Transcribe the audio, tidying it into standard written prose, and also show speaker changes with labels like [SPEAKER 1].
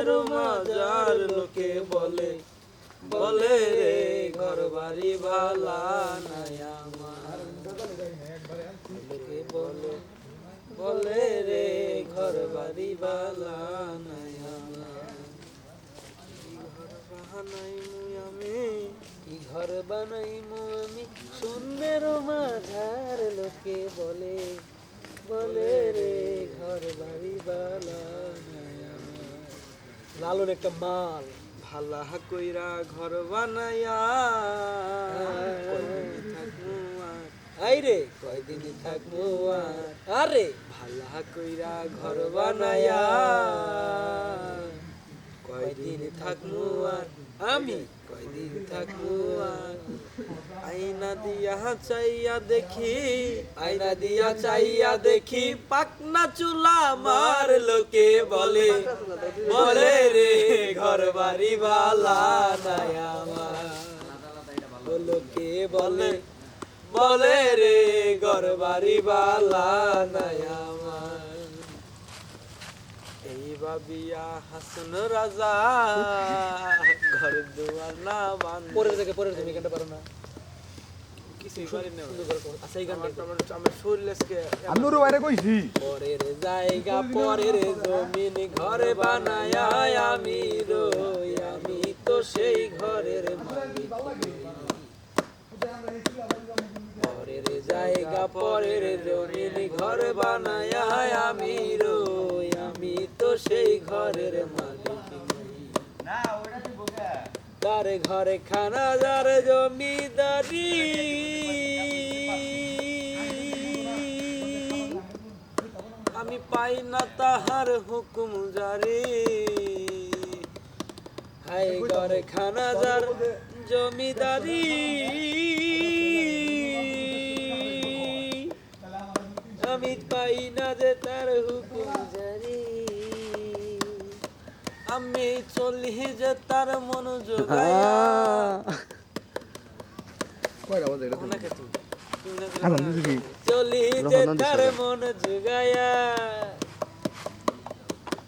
[SPEAKER 1] শূন্যের মাজার লোকে বলে বলে রে ঘর বাড়ি ভালা নাই আমার লোকে বলে বলে রে ঘর বাড়ি ভালা নাই আমার ঘর বানাই আমি শূন্যের মাঝার লোকে বলে বলে রে ঘর বাড়ি বালা নাই আমার লালুর একটা মাল ভালা কইরা ঘর বানাইয়া আইরে কয়দিন থাকবো আরে ভালা কইরা ঘর বানাইয়া কয়দিন থাকবো আর আমি কয়দিন থাকবো আর আয়না দিয়া চাইয়া দেখি আয়না দিয়া চাইয়া দেখি পাকনা চুলা আমার লোকে বলে বলে রে ঘর বাড়ি বালা নাই আমার লোকে বলে বলে রে ঘর বাড়ি বালা নাই আমার এই বাবিয়া হাসন রাজা ঘর দুয়ার না বান পরের থেকে পরের তুমি গানটা পারো না কিছুই পারি না আচ্ছা এই গানটা আমার শরীরকে
[SPEAKER 2] আমি নুরু বাইরে কইছি
[SPEAKER 1] পরের জায়গা পরের জমিন ঘর বানায়া আমি রই আমি তো সেই ঘরের মালিক পরের জায়গা পরের জমিন ঘর বানায়া আমি রই আমি তো সেই ঘরের মালিক তার ঘরে খানা যার জমিদারি আমি পাই না তাহার হুকুম জারি হাই ঘরে খানা যার জমিদারি আমি পাই না যে তার হুকুম জারি আমি চলি যে তার মনোযোগ চলি যে তার মনোযোগায়া